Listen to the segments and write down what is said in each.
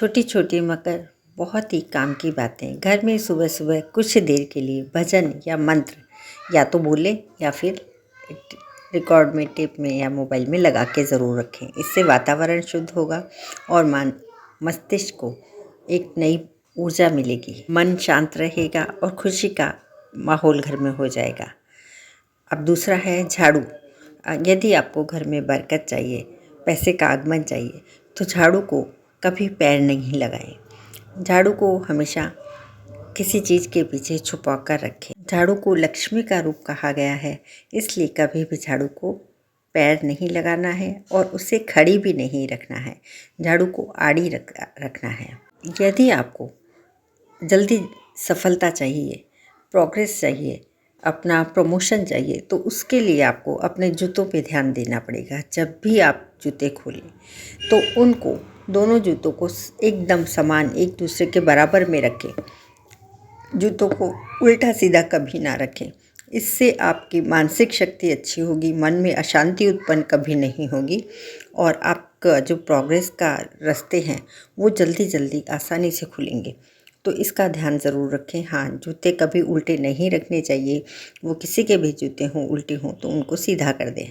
छोटी छोटी मगर बहुत ही काम की बातें। घर में सुबह सुबह कुछ देर के लिए भजन या मंत्र या तो बोले या फिर रिकॉर्ड में, टेप में या मोबाइल में लगा के ज़रूर रखें। इससे वातावरण शुद्ध होगा और मस्तिष्क को एक नई ऊर्जा मिलेगी, मन शांत रहेगा और खुशी का माहौल घर में हो जाएगा। अब दूसरा है झाड़ू। यदि आपको घर में बरकत चाहिए, पैसे का आगमन चाहिए, तो झाड़ू को कभी पैर नहीं लगाएं। झाड़ू को हमेशा किसी चीज़ के पीछे छुपा कर रखें। झाड़ू को लक्ष्मी का रूप कहा गया है, इसलिए कभी भी झाड़ू को पैर नहीं लगाना है और उसे खड़ी भी नहीं रखना है। झाड़ू को आड़ी रखना है। यदि आपको जल्दी सफलता चाहिए, प्रोग्रेस चाहिए, अपना प्रमोशन चाहिए, तो उसके लिए आपको अपने जूतों पे ध्यान देना पड़ेगा। जब भी आप जूते खोलें तो उनको, दोनों जूतों को एकदम समान एक दूसरे के बराबर में रखें। जूतों को उल्टा सीधा कभी ना रखें। इससे आपकी मानसिक शक्ति अच्छी होगी, मन में अशांति उत्पन्न कभी नहीं होगी और आपका जो प्रोग्रेस का रास्ते हैं वो जल्दी जल्दी आसानी से खुलेंगे। तो इसका ध्यान ज़रूर रखें। हाँ, जूते कभी उल्टे नहीं रखने चाहिए। वो किसी के भी जूते हों, उल्टे हों तो उनको सीधा कर दें।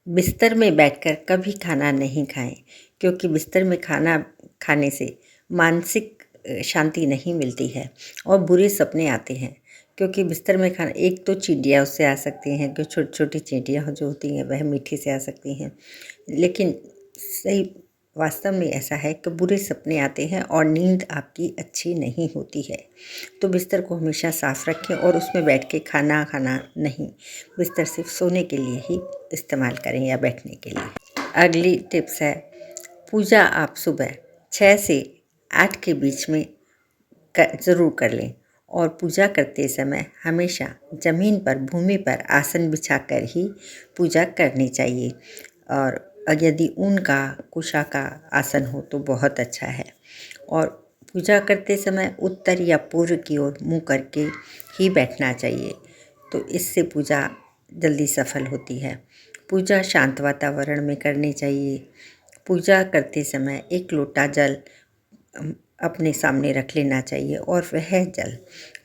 बिस्तर में बैठकर कभी खाना नहीं खाएं, क्योंकि बिस्तर में खाना खाने से मानसिक शांति नहीं मिलती है और बुरे सपने आते हैं। क्योंकि बिस्तर में खाना, एक तो चींटियाँ उससे आ सकती हैं, कि छोटी छोटी चींटियाँ जो होती हैं वह मीठी से आ सकती हैं, लेकिन सही वास्तव में ऐसा है कि बुरे सपने आते हैं और नींद आपकी अच्छी नहीं होती है। तो बिस्तर को हमेशा साफ़ रखें और उसमें बैठ के खाना खाना नहीं, बिस्तर सिर्फ सोने के लिए ही इस्तेमाल करें या बैठने के लिए। अगली टिप्स है, पूजा आप सुबह 6 से 8 के बीच में ज़रूर कर लें और पूजा करते समय हमेशा ज़मीन पर, भूमि पर आसन बिछाकर ही पूजा करनी चाहिए। और यदि ऊन का, कुशा का आसन हो तो बहुत अच्छा है। और पूजा करते समय उत्तर या पूर्व की ओर मुँह करके ही बैठना चाहिए, तो इससे पूजा जल्दी सफल होती है। पूजा शांत वातावरण में करनी चाहिए। पूजा करते समय एक लोटा जल अपने सामने रख लेना चाहिए और वह जल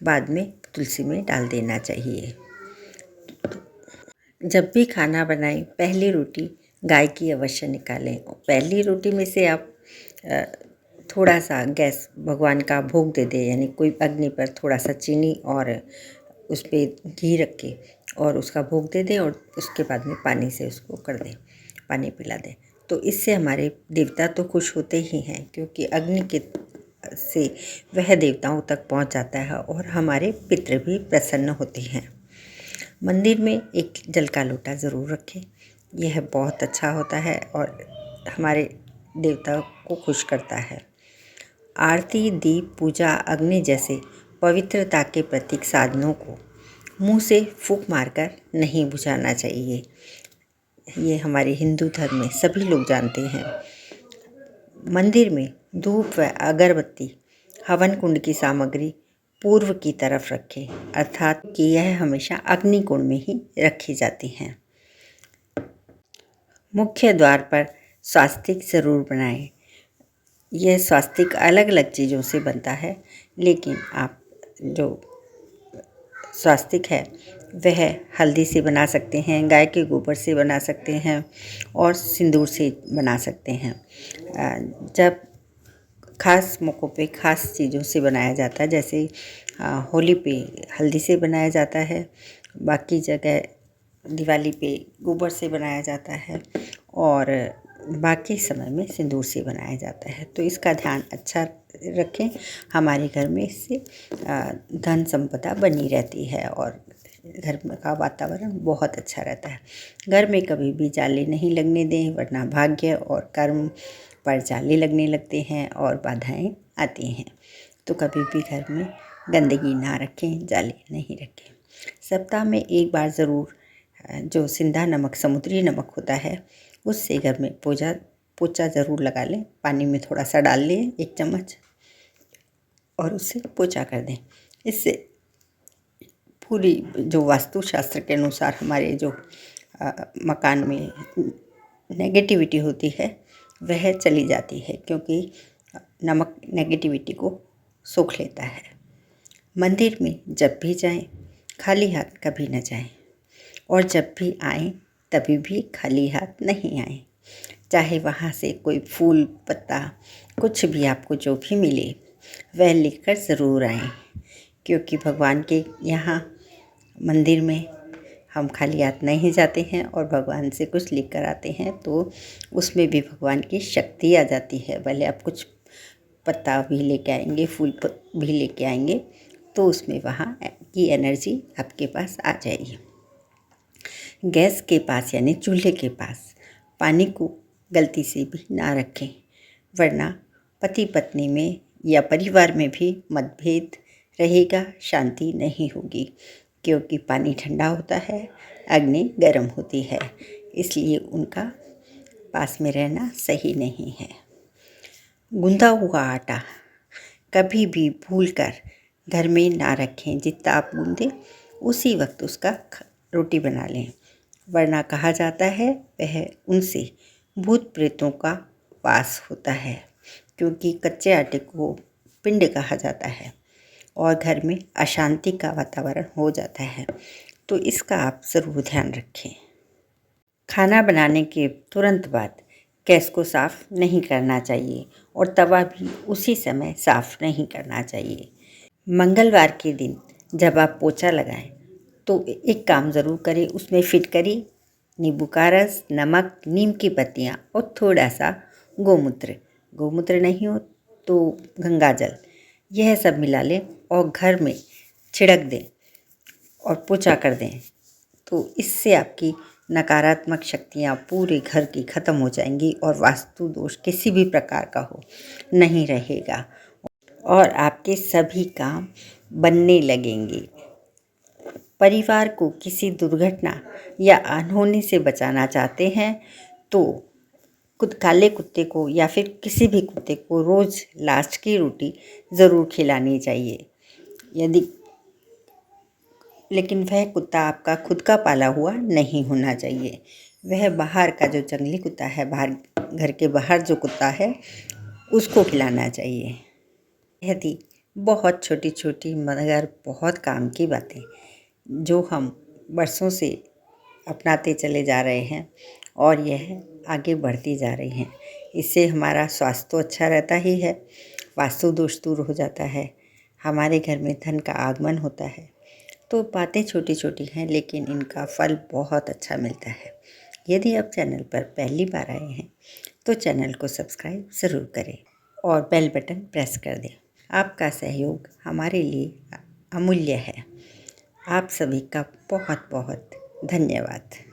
बाद में तुलसी में डाल देना चाहिए। जब भी खाना बनाएं, पहली रोटी गाय की अवश्य निकालें। पहली रोटी में से आप थोड़ा सा गैस भगवान का भोग दे दें, यानी कोई अग्नि पर थोड़ा सा चीनी और उस पर घी रख के और उसका भोग दे दें और उसके बाद में पानी से उसको कर दें, पानी पिला दें। तो इससे हमारे देवता तो खुश होते ही हैं, क्योंकि अग्नि के से वह देवताओं तक पहुंच जाता है और हमारे पितृ भी प्रसन्न होते हैं। मंदिर में एक जल का लोटा ज़रूर रखें, यह बहुत अच्छा होता है और हमारे देवता को खुश करता है। आरती, दीप, पूजा, अग्नि जैसे पवित्रता के प्रतीक साधनों को मुंह से फूंक मारकर नहीं बुझाना चाहिए। ये हमारे हिंदू धर्म में सभी लोग जानते हैं। मंदिर में धूप व अगरबत्ती, हवन कुंड की सामग्री पूर्व की तरफ रखें, अर्थात कि यह हमेशा अग्नि कुंड में ही रखी जाती हैं। मुख्य द्वार पर स्वास्तिक ज़रूर बनाएं। यह स्वास्तिक अलग अलग चीज़ों से बनता है, लेकिन आप जो स्वास्तिक है वह हल्दी से बना सकते हैं, गाय के गोबर से बना सकते हैं और सिंदूर से बना सकते हैं। जब खास मौक़ों पे खास चीज़ों से बनाया जाता है, जैसे होली पे हल्दी से बनाया जाता है, बाकी जगह दिवाली पे गोबर से बनाया जाता है और बाकी समय में सिंदूर से बनाया जाता है। तो इसका ध्यान अच्छा रखें, हमारे घर में इससे धन संपदा बनी रहती है और घर का वातावरण बहुत अच्छा रहता है। घर में कभी भी जाले नहीं लगने दें, वरना भाग्य और कर्म पर जाले लगने लगते हैं और बाधाएं आती हैं। तो कभी भी घर में गंदगी ना रखें, जाले नहीं रखें। सप्ताह में एक बार ज़रूर जो सिंधा नमक, समुद्री नमक होता है, उससे घर में पोछा ज़रूर लगा लें। पानी में थोड़ा सा डाल लें 1 चम्मच और उससे पोछा कर दें। इससे पूरी जो वास्तुशास्त्र के अनुसार हमारे जो मकान में नेगेटिविटी होती है वह चली जाती है, क्योंकि नमक नेगेटिविटी को सोख लेता है। मंदिर में जब भी जाएं खाली हाथ कभी न जाएं, और जब भी आएं तभी भी खाली हाथ नहीं आएं। चाहे वहाँ से कोई फूल पत्ता कुछ भी आपको जो भी मिले वह लेकर ज़रूर आएं, क्योंकि भगवान के यहाँ मंदिर में हम खाली हाथ नहीं जाते हैं और भगवान से कुछ लेकर आते हैं तो उसमें भी भगवान की शक्ति आ जाती है। भले आप कुछ पत्ता भी लेके आएंगे, फूल भी लेके आएंगे तो उसमें वहाँ की एनर्जी आपके पास आ जाएगी। गैस के पास यानी चूल्हे के पास पानी को गलती से भी ना रखें, वरना पति पत्नी में या परिवार में भी मतभेद रहेगा, शांति नहीं होगी, क्योंकि पानी ठंडा होता है, अग्नि गर्म होती है, इसलिए उनका पास में रहना सही नहीं है। गूंदा हुआ आटा कभी भी भूलकर घर में ना रखें। जितना आप गूंदें उसी वक्त उसका रोटी बना लें, वरना कहा जाता है वह उनसे भूत प्रेतों का वास होता है, क्योंकि कच्चे आटे को पिंड कहा जाता है और घर में अशांति का वातावरण हो जाता है। तो इसका आप ज़रूर ध्यान रखें। खाना बनाने के तुरंत बाद गैस को साफ़ नहीं करना चाहिए और तवा भी उसी समय साफ़ नहीं करना चाहिए। मंगलवार के दिन जब आप पोछा लगाएं तो एक काम ज़रूर करें, उसमें फिटकरी, नींबू का रस, नमक, नीम की पत्तियाँ और थोड़ा सा गोमूत्र नहीं हो तो गंगा जल, यह सब मिला लें और घर में छिड़क दें और पोछा कर दें। तो इससे आपकी नकारात्मक शक्तियाँ पूरे घर की ख़त्म हो जाएंगी और वास्तु दोष किसी भी प्रकार का हो नहीं रहेगा और आपके सभी काम बनने लगेंगे। परिवार को किसी दुर्घटना या अनहोनी से बचाना चाहते हैं तो काले कुत्ते को या फिर किसी भी कुत्ते को रोज़ लास्ट की रोटी ज़रूर खिलानी चाहिए। लेकिन वह कुत्ता आपका खुद का पाला हुआ नहीं होना चाहिए। वह बाहर का जो जंगली कुत्ता है, बाहर घर के बाहर जो कुत्ता है उसको खिलाना चाहिए। यह थी बहुत छोटी छोटी मगर बहुत काम की बातें जो हम बरसों से अपनाते चले जा रहे हैं और यह आगे बढ़ती जा रही हैं। इससे हमारा स्वास्थ्य तो अच्छा रहता ही है, वास्तु दोष दूर हो जाता है, हमारे घर में धन का आगमन होता है। तो बातें छोटी छोटी हैं लेकिन इनका फल बहुत अच्छा मिलता है। यदि आप चैनल पर पहली बार आए हैं तो चैनल को सब्सक्राइब ज़रूर करें और बेल बटन प्रेस कर दें। आपका सहयोग हमारे लिए अमूल्य है। आप सभी का बहुत बहुत धन्यवाद।